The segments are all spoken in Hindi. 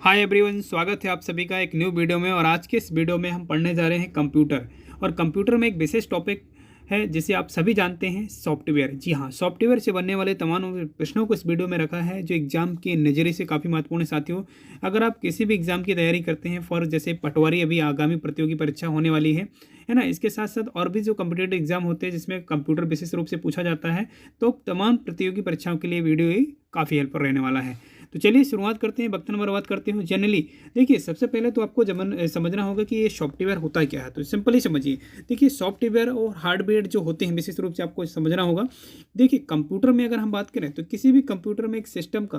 हाय एवरीवन, स्वागत है आप सभी का एक न्यू वीडियो में। और आज के इस वीडियो में हम पढ़ने जा रहे हैं कंप्यूटर। और कंप्यूटर में एक विशेष टॉपिक है जिसे आप सभी जानते हैं, सॉफ्टवेयर। जी हाँ, सॉफ्टवेयर से बनने वाले तमाम प्रश्नों को इस वीडियो में रखा है जो एग्जाम के नज़रिए से काफ़ी महत्वपूर्ण है। साथियों, अगर आप किसी भी एग्जाम की तैयारी करते हैं, फॉर जैसे पटवारी अभी आगामी प्रतियोगी परीक्षा होने वाली है ना, इसके साथ साथ और भी जो कम्पिटेटिव एग्जाम होते हैं जिसमें कंप्यूटर विशेष रूप से पूछा जाता है, तो तमाम प्रतियोगी परीक्षाओं के लिए वीडियो ही काफ़ी हेल्पफुल रहने वाला है। तो चलिए शुरुआत करते हैं, वक्त न बर्बाद करते हैं। जनरली देखिए, सबसे पहले तो आपको समझना होगा कि ये सॉफ्टवेयर होता क्या है। तो सिंपली समझिए, देखिए सॉफ्टवेयर और हार्डवेयर जो होते हैं विशेष रूप से आपको समझना होगा। देखिए कंप्यूटर में अगर हम बात करें तो किसी भी कंप्यूटर में एक सिस्टम का,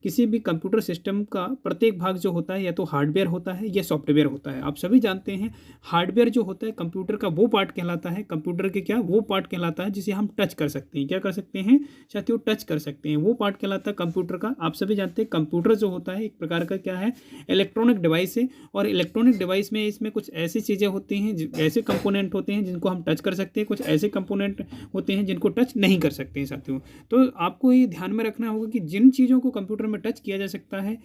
किसी भी कंप्यूटर सिस्टम का प्रत्येक भाग जो होता है या तो हार्डवेयर होता है या सॉफ्टवेयर होता है। आप सभी जानते हैं हार्डवेयर जो होता है कंप्यूटर का वो पार्ट कहलाता है, कंप्यूटर के क्या वो पार्ट कहलाता है जिसे हम टच कर सकते हैं। क्या कर सकते हैं साथियों? टच कर सकते हैं। वो पार्ट कहलाता है कंप्यूटर का। आप सभी जानते हैं कंप्यूटर जो होता है एक प्रकार का क्या है, इलेक्ट्रॉनिक डिवाइस है। और इलेक्ट्रॉनिक डिवाइस में इसमें कुछ ऐसी चीज़ें होती हैं, ऐसे कंपोनेंट होते हैं जिनको हम टच कर सकते हैं, कुछ ऐसे कंपोनेंट होते हैं जिनको टच नहीं कर सकते हैं साथियों। तो आपको ये ध्यान में रखना होगा कि जिन चीज़ों को कंप्यूटर में टच किया जा सकता है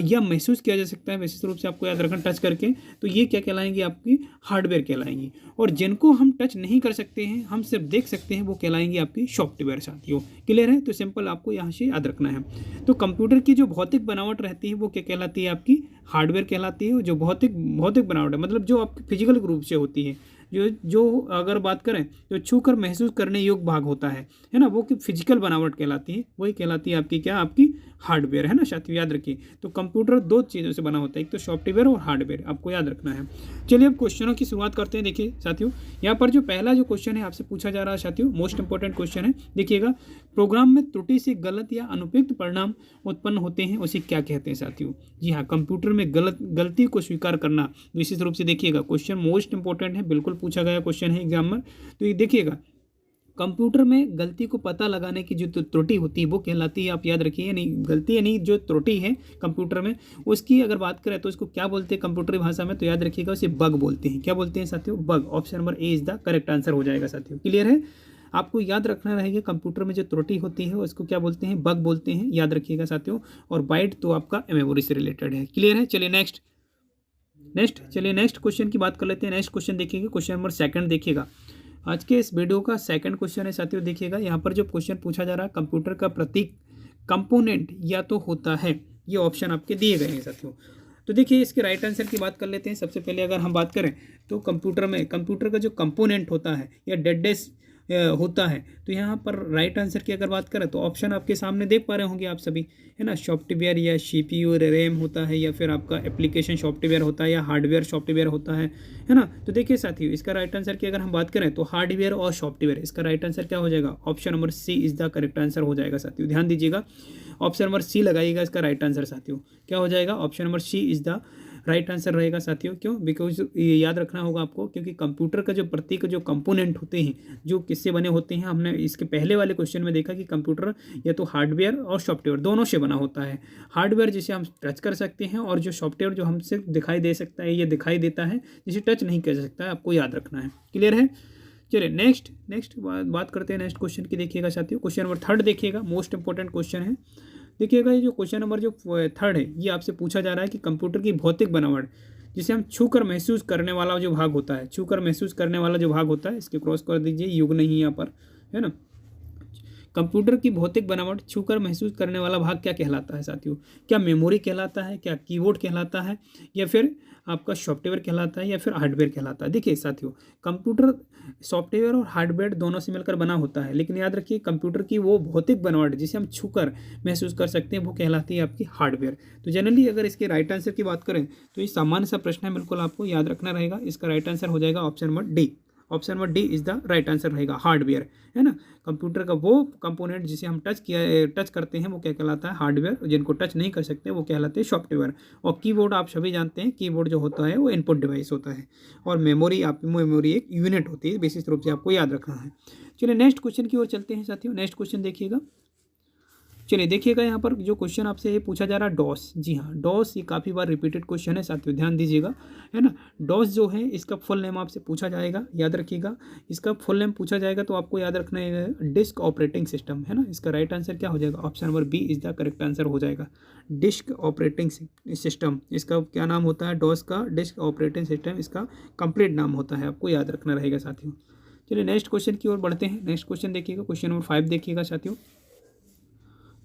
या महसूस किया जा सकता है विशेष रूप से आपको याद रखना टच करके, तो ये क्या कहलाएंगी? आपकी हार्डवेयर कहलाएंगी। और जिनको हम टच नहीं कर सकते हैं, हम सिर्फ देख सकते हैं, वो कहलाएंगी आपकी सॉफ्टवेयर साथियों। क्लियर है? तो सिंपल आपको यहाँ से याद रखना है। तो कंप्यूटर की जो भौतिक बनावट रहती है वो क्या कहलाती है? आपकी हार्डवेयर कहलाती है। जो भौतिक भौतिक बनावट है, मतलब जो आपकी फिजिकल रूप से होती है, जो जो अगर बात करें तो छूकर महसूस करने योग्य भाग होता है ना, वो कि फिजिकल बनावट कहलाती है, वही कहलाती है आपकी क्या? आपकी हार्डवेयर, है ना साथियों, याद रखिए। तो कंप्यूटर दो चीज़ों से बना होता है, एक तो सॉफ्टवेयर और हार्डवेयर, आपको याद रखना है। चलिए अब क्वेश्चनों की शुरुआत करते हैं। देखिए साथियों, यहाँ पर जो पहला जो क्वेश्चन है आपसे पूछा जा रहा है साथियों, मोस्ट इंपॉर्टेंट क्वेश्चन है। देखिएगा, प्रोग्राम में त्रुटि से गलत या अनुपयुक्त परिणाम उत्पन्न होते हैं, उसे क्या कहते हैं साथियों? जी हाँ, कंप्यूटर में गलती को स्वीकार करना। विशेष रूप से देखिएगा, क्वेश्चन मोस्ट इंपॉर्टेंट है, बिल्कुल पूछा गया क्वेश्चन है एग्जाम में। तो ये देखिएगा, कंप्यूटर में गलती को पता लगाने की जो त्रुटि होती है वो कहलाती है, आप याद रखिए, यानी गलती यानी जो त्रुटि है कंप्यूटर में, उसकी अगर बात करें तो इसको क्या बोलते हैं कंप्यूटर की भाषा में? तो याद रखिएगा, उसे बग बोलते हैं। क्या बोलते हैं साथियों? Bug. Option number A is the correct answer हो जाएगा साथियों। क्लियर है? आपको याद रखना रहेगा, कंप्यूटर में जो त्रुटि होती है उसको क्या बोलते हैं? बग बोलते हैं, याद रखिएगा साथियों। और बाइट तो आपका मेमोरी से रिलेटेड है। क्लियर है? चलिए नेक्स्ट क्वेश्चन की बात कर लेते हैं। नेक्स्ट क्वेश्चन देखिएगा, क्वेश्चन नंबर सेकंड देखिएगा। आज के इस वीडियो का सेकंड क्वेश्चन है साथियों। देखिएगा, यहाँ पर जो क्वेश्चन पूछा जा रहा है, कंप्यूटर का प्रतीक कंपोनेंट या तो होता है, ये ऑप्शन आपके दिए गए हैं साथियों। तो देखिए, इसके राइट आंसर की बात कर लेते हैं। सबसे पहले अगर हम बात करें तो कंप्यूटर का जो कंपोनेंट होता है या डेडेस होता है, तो यहाँ पर राइट आंसर की अगर बात करें तो ऑप्शन आपके सामने देख पा रहे होंगे आप सभी, है ना। सॉफ्टवेयर या सीपीयू रैम होता है, या फिर आपका एप्लीकेशन सॉफ्टवेयर होता है, या हार्डवेयर सॉफ्टवेयर होता है ना। तो देखिए साथियों, इसका राइट आंसर की अगर हम बात करें तो हार्डवेयर और सॉफ्टवेयर, इसका राइट आंसर क्या हो जाएगा? Option number C is the correct answer हो जाएगा साथियों। ध्यान दीजिएगा, ऑप्शन नंबर सी लगाइएगा इसका राइट आंसर साथियों। क्या हो जाएगा? Option number C is the right answer रहेगा साथियों। क्यों? बिकॉज ये याद रखना होगा आपको, क्योंकि कंप्यूटर का जो प्रत्येक जो कंपोनेंट होते हैं जो किससे बने होते हैं, हमने इसके पहले वाले क्वेश्चन में देखा कि कंप्यूटर या तो हार्डवेयर और सॉफ्टवेयर दोनों से बना होता है। हार्डवेयर जिसे हम टच कर सकते हैं, और जो सॉफ्टवेयर जो हमसे दिखाई दे सकता है, ये दिखाई देता है, जिसे टच नहीं कर सकता है, आपको याद रखना है। क्लियर है? चलिए नेक्स्ट बात करते हैं नेक्स्ट क्वेश्चन की। देखिएगा साथियों, क्वेश्चन नंबर थर्ड देखिएगा, मोस्ट इंपॉर्टेंट क्वेश्चन है। देखिएगा, ये जो क्वेश्चन नंबर जो थर्ड है, ये आपसे पूछा जा रहा है कि कंप्यूटर की भौतिक बनावट, जिसे हम छूकर महसूस करने वाला जो भाग होता है, छूकर महसूस करने वाला जो भाग होता है, इसके क्रॉस कर दीजिए, युग नहीं यहाँ पर, है ना। कंप्यूटर की भौतिक बनावट छूकर महसूस करने वाला भाग क्या कहलाता है साथियों? क्या मेमोरी कहलाता है, क्या कीबोर्ड कहलाता है, या फिर आपका सॉफ्टवेयर कहलाता है, या फिर हार्डवेयर कहलाता है? देखिए साथियों, कंप्यूटर सॉफ्टवेयर और हार्डवेयर दोनों से मिलकर बना होता है, लेकिन याद रखिए कंप्यूटर की वो भौतिक बनावट जिसे हम छूकर महसूस कर सकते हैं वो कहलाती है आपकी हार्डवेयर। तो जनरली अगर इसके राइट आंसर की बात करें तो ये सामान्य सा प्रश्न है, बिल्कुल आपको याद रखना रहेगा। इसका राइट आंसर हो जाएगा option number D. Option number D is the right answer रहेगा, हार्डवेयर, है ना। कंप्यूटर का वो कंपोनेंट जिसे हम टच करते हैं वो क्या कहलाता है? हार्डवेयर। जिनको टच नहीं कर सकते वो कहलाते हैं सॉफ्टवेयर। और कीबोर्ड आप सभी जानते हैं, कीबोर्ड जो होता है वो इनपुट डिवाइस होता है। और मेमोरी एक यूनिट होती है, विशेष रूप से आपको याद रखना है। चलिए नेक्स्ट क्वेश्चन की ओर चलते हैं साथियों। नेक्स्ट क्वेश्चन देखिएगा, चलिए देखिएगा यहाँ पर जो क्वेश्चन आपसे ये पूछा जा रहा है डॉस, जी हाँ डॉस, ये काफ़ी बार रिपीटेड क्वेश्चन है साथियों, ध्यान दीजिएगा, है ना। डॉस जो है इसका फुल नेम आपसे पूछा जाएगा, याद रखिएगा, इसका फुल नेम पूछा जाएगा तो आपको याद रखना है डिस्क ऑपरेटिंग सिस्टम, है ना। इसका राइट आंसर क्या हो जाएगा, option number B is the correct answer हो जाएगा। डिस्क ऑपरेटिंग सिस्टम, इसका क्या नाम होता है, डॉस का डिस्क ऑपरेटिंग सिस्टम इसका कंप्लीट नाम होता है, आपको याद रखना रहेगा साथियों। चलिए नेक्स्ट क्वेश्चन की ओर बढ़ते हैं। नेक्स्ट क्वेश्चन देखिएगा, क्वेश्चन नंबर 5 देखिएगा साथियों।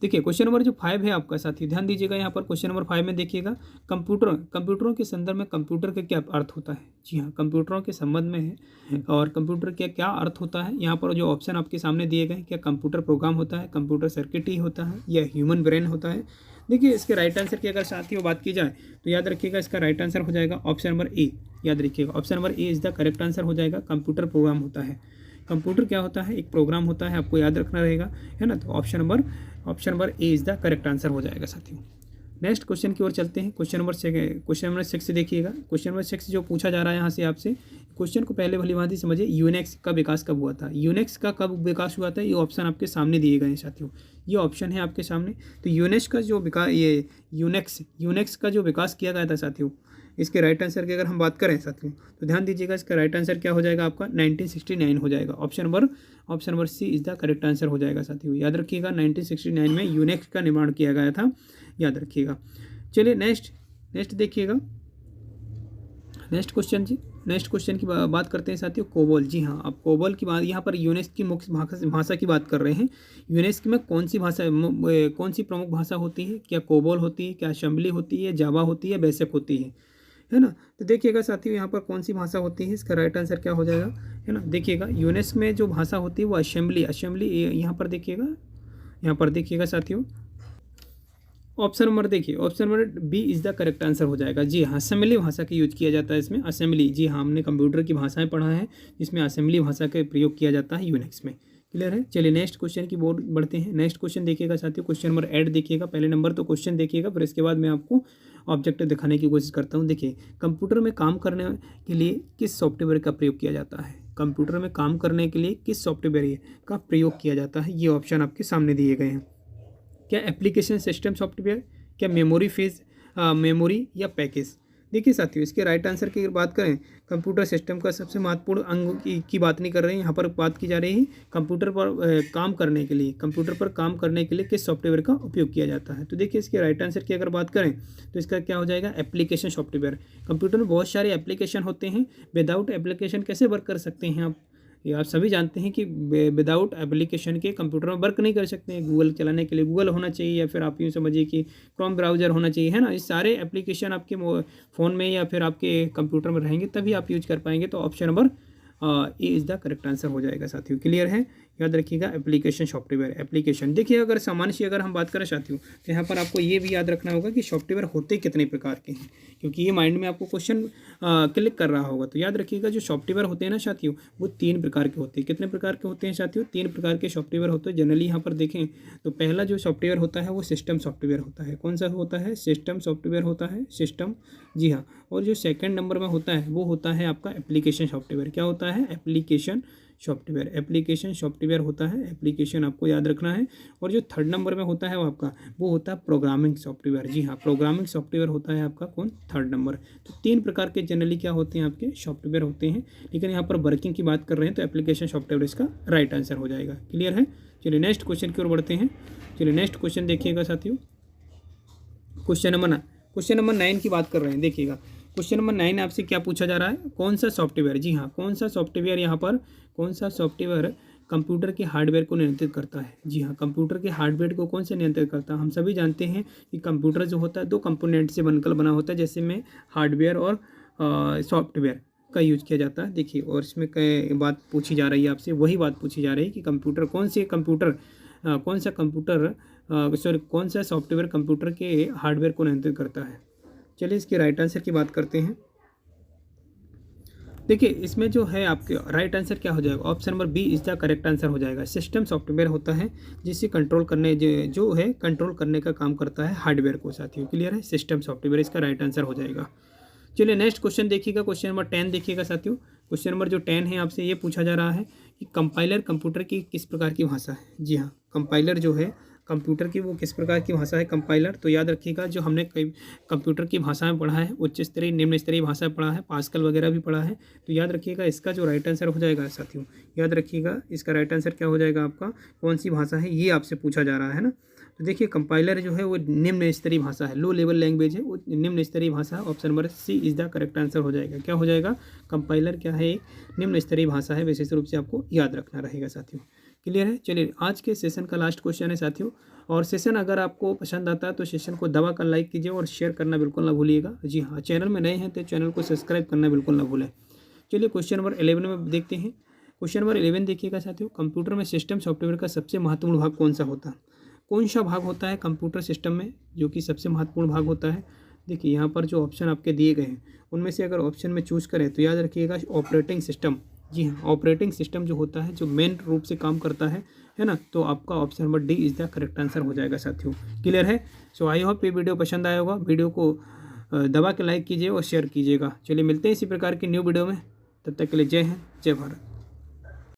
देखिए क्वेश्चन नंबर जो 5 है आपका साथी, ध्यान दीजिएगा यहाँ पर क्वेश्चन नंबर 5 में देखिएगा कंप्यूटरों के संदर्भ में कंप्यूटर का क्या अर्थ होता है। जी हाँ, कंप्यूटरों के संबंध में है और कंप्यूटर का क्या अर्थ होता है। यहाँ पर जो ऑप्शन आपके सामने दिए गए, क्या कंप्यूटर प्रोग्राम होता है, कंप्यूटर सर्किट ही होता है, या ह्यूमन ब्रेन होता है। देखिए इसके राइट आंसर की अगर साथियों बात की जाए तो याद रखिएगा इसका राइट आंसर हो जाएगा ऑप्शन नंबर ए। याद रखिएगा option number A is the correct answer हो जाएगा। कंप्यूटर प्रोग्राम होता है, कंप्यूटर क्या होता है, एक प्रोग्राम होता है, आपको याद रखना रहेगा, है ना। तो option number A is the correct answer हो जाएगा साथियों। नेक्स्ट क्वेश्चन की ओर चलते हैं। क्वेश्चन नंबर 6 देखिएगा। क्वेश्चन नंबर 6 जो पूछा जा रहा है यहाँ से आपसे, क्वेश्चन को पहले भली भांति समझिए। यूनिक्स का विकास कब हुआ था, यूनिक्स का कब विकास हुआ था, ये ऑप्शन आपके सामने दिए गए हैं साथियों, ये ऑप्शन है आपके सामने। तो यूनिक्स का जो विकास, ये यूनिक्स का जो विकास किया गया था साथियों, इसके राइट आंसर की अगर हम बात करें साथियों तो ध्यान दीजिएगा, इसका राइट आंसर क्या हो जाएगा आपका 1969 हो जाएगा। Option number C is the correct answer हो जाएगा साथियों। याद रखिएगा 1969 में यूनिक्स का निर्माण किया गया था, याद रखिएगा। चलिए नेक्स्ट देखिएगा, नेक्स्ट क्वेश्चन की बात करते हैं साथियों। कोबोल, जी हाँ, आप कोबोल की बात, यहाँ पर यूनेस्क की मुख्य भाषा की बात कर रहे हैं। यूनेस्क में कौन सी प्रमुख भाषा होती है, क्या कोबोल होती है, क्या असेंबली होती है, जावा होती है, बेसिक होती है ना। तो देखिएगा साथियों यहाँ पर कौन सी भाषा होती है, इसका राइट आंसर क्या हो जाएगा, है ना। देखिएगा यूनेस्क में जो भाषा होती है वो असेंबली यहाँ पर देखिएगा साथियों, option number B is the correct answer हो जाएगा। जी हाँ, असेंबली भाषा का यूज किया जाता है इसमें, असेंबली। जी हाँ, हमने कंप्यूटर की भाषाएं पढ़ा है जिसमें असेंबली भाषा का प्रयोग किया जाता है यूनिक्स में, क्लियर है। चलिए नेक्स्ट क्वेश्चन की ओर बढ़ते हैं। नेक्स्ट क्वेश्चन देखिएगा साथियों, क्वेश्चन नंबर 8 देखिएगा। पहले नंबर तो क्वेश्चन देखिएगा, फिर इसके बाद मैं आपको ऑब्जेक्टिव दिखाने की कोशिश करता हूँ। देखिए, कंप्यूटर में काम करने के लिए किस सॉफ्टवेयर का प्रयोग किया जाता है, कंप्यूटर में काम करने के लिए किस सॉफ्टवेयर का प्रयोग किया जाता है, ये ऑप्शन आपके सामने दिए गए हैं। क्या एप्लीकेशन सिस्टम सॉफ्टवेयर, क्या मेमोरी या पैकेज। देखिए साथियों, इसके राइट आंसर की अगर बात करें, कंप्यूटर सिस्टम का सबसे महत्वपूर्ण अंग की बात नहीं कर रहे हैं, यहाँ पर बात की जा रही है कंप्यूटर पर काम करने के लिए किस सॉफ्टवेयर का उपयोग किया जाता है। तो देखिए इसके राइट आंसर की अगर बात करें तो इसका क्या हो जाएगा, एप्लीकेशन सॉफ्टवेयर। कंप्यूटर में बहुत सारे एप्लीकेशन होते हैं, विदाउट एप्लीकेशन कैसे वर्क कर सकते हैं आप, ये आप सभी जानते हैं कि विदाउट एप्लीकेशन के कंप्यूटर में वर्क नहीं कर सकते हैं। गूगल चलाने के लिए गूगल होना चाहिए, या फिर आप यूँ समझिए कि क्रोम ब्राउज़र होना चाहिए, है ना। ये सारे एप्लीकेशन आपके फ़ोन में या फिर आपके कंप्यूटर में रहेंगे तभी आप यूज कर पाएंगे। तो option number A is the correct answer हो जाएगा साथियों, क्लियर है। याद रखिएगा एप्लीकेशन सॉफ्टवेयर, एप्लीकेशन। देखिए अगर सामान्य से अगर हम बात करें साथियों तो यहाँ पर आपको ये भी याद रखना होगा कि सॉफ्टवेयर होते कितने प्रकार के हैं, क्योंकि ये माइंड में आपको क्वेश्चन क्लिक कर रहा होगा। तो याद रखिएगा जो सॉफ्टवेयर होते हैं ना साथियों, वो 3 प्रकार के होते हैं। कितने प्रकार के होते हैं साथियों, 3 प्रकार के सॉफ्टवेयर होते हैं। जनरली यहाँ पर देखें तो पहला जो सॉफ्टवेयर होता है वो सिस्टम सॉफ्टवेयर होता है। कौन सा होता है, सिस्टम सॉफ्टवेयर होता है, सिस्टम, जी हाँ। और जो सेकंड नंबर में होता है वो होता है आपका एप्लीकेशन सॉफ्टवेयर। क्या होता है, एप्लीकेशन सॉफ्टवेयर होता है, एप्लीकेशन आपको याद रखना है। और जो थर्ड नंबर में होता है वो होता है प्रोग्रामिंग सॉफ्टवेयर। जी हाँ, प्रोग्रामिंग सॉफ्टवेयर होता है आपका कौन, थर्ड नंबर। तो 3 प्रकार के जनरली क्या होते हैं, आपके सॉफ्टवेयर होते हैं। लेकिन यहाँ पर वर्किंग की बात कर रहे हैं तो एप्लीकेशन सॉफ्टवेयर इसका राइट आंसर हो जाएगा, क्लियर है। चलिए नेक्स्ट क्वेश्चन की ओर बढ़ते हैं। चलिए नेक्स्ट क्वेश्चन देखिएगा साथियों, क्वेश्चन नंबर 9 की बात कर रहे हैं। देखिएगा क्वेश्चन नंबर 9 आपसे क्या पूछा जा रहा है, कौन सा सॉफ्टवेयर, जी हाँ, कौन सा सॉफ्टवेयर, यहाँ पर कौन सा सॉफ्टवेयर कंप्यूटर के हार्डवेयर को नियंत्रित करता है। जी हाँ, कंप्यूटर के हार्डवेयर को कौन से नियंत्रित करता है। हम सभी जानते हैं कि कंप्यूटर जो होता है 2 कंपोनेंट से बनकर बना होता है, जैसे में हार्डवेयर और सॉफ्टवेयर का यूज किया जाता है। देखिए, और इसमें कई बात पूछी जा रही है आपसे, वही बात पूछी जा रही है कि कौन सा सॉफ्टवेयर कंप्यूटर के हार्डवेयर को नियंत्रित करता है। चलिए इसके राइट आंसर की बात करते हैं। देखिए इसमें जो है आपके राइट आंसर क्या हो जाएगा, option number B is the correct answer हो जाएगा। सिस्टम सॉफ्टवेयर होता है जिसे कंट्रोल करने का काम करता है हार्डवेयर को साथियों, क्लियर है। सिस्टम सॉफ्टवेयर इसका राइट आंसर हो जाएगा। चलिए नेक्स्ट क्वेश्चन देखिएगा, क्वेश्चन नंबर 10 देखिएगा साथियों। क्वेश्चन नंबर जो 10 है आपसे ये पूछा जा रहा है कि कंपाइलर कंप्यूटर की किस प्रकार की भाषा है। जी हाँ, कंपाइलर जो है कंप्यूटर की वो किस प्रकार की भाषा है कंपाइलर। तो याद रखिएगा जो हमने कई कंप्यूटर की भाषाएं पढ़ा है, उच्च स्तरीय निम्न स्तरीय भाषा पढ़ा है, पास्कल वगैरह भी पढ़ा है। तो याद रखिएगा इसका जो राइट आंसर हो जाएगा साथियों, याद रखिएगा इसका राइट आंसर क्या हो जाएगा आपका, कौन सी भाषा है ये आपसे पूछा जा रहा है ना। तो देखिए कंपाइलर जो है वो निम्न स्तरीय भाषा है, लो लेवल लैंग्वेज है, वो निम्न स्तरीय भाषा है। Option number C is the correct answer हो जाएगा। क्या हो जाएगा, कंपाइलर क्या है, एक निम्न स्तरीय भाषा है, विशेष रूप से आपको याद रखना रहेगा साथियों। क्लियर है। चलिए आज के सेशन का लास्ट क्वेश्चन है साथियों, और सेशन अगर आपको पसंद आता है तो सेशन को दबा कर लाइक कीजिए और शेयर करना बिल्कुल ना भूलिएगा। जी हाँ, चैनल में नए हैं तो चैनल को सब्सक्राइब करना बिल्कुल ना भूलें। चलिए क्वेश्चन नंबर 11 में देखते हैं। क्वेश्चन नंबर 11 देखिएगा साथियों, कंप्यूटर में सिस्टम सॉफ्टवेयर का सबसे महत्वपूर्ण भाग कौन सा होता है, कौन सा भाग होता है कंप्यूटर सिस्टम में जो कि सबसे महत्वपूर्ण भाग होता है। देखिए यहाँ पर जो ऑप्शन आपके दिए गए हैं उनमें से अगर ऑप्शन में चूज करें तो याद रखिएगा ऑपरेटिंग सिस्टम। जी हाँ, ऑपरेटिंग सिस्टम जो होता है, जो मेन रूप से काम करता है ना, तो आपका option number D is the correct answer हो जाएगा साथियों। क्लियर है। सो आई होप ये वीडियो पसंद आया होगा। वीडियो को दबा के लाइक कीजिए और शेयर कीजिएगा। चलिए मिलते हैं इसी प्रकार की न्यू वीडियो में, तब तक के लिए जय हिंद जय भारत।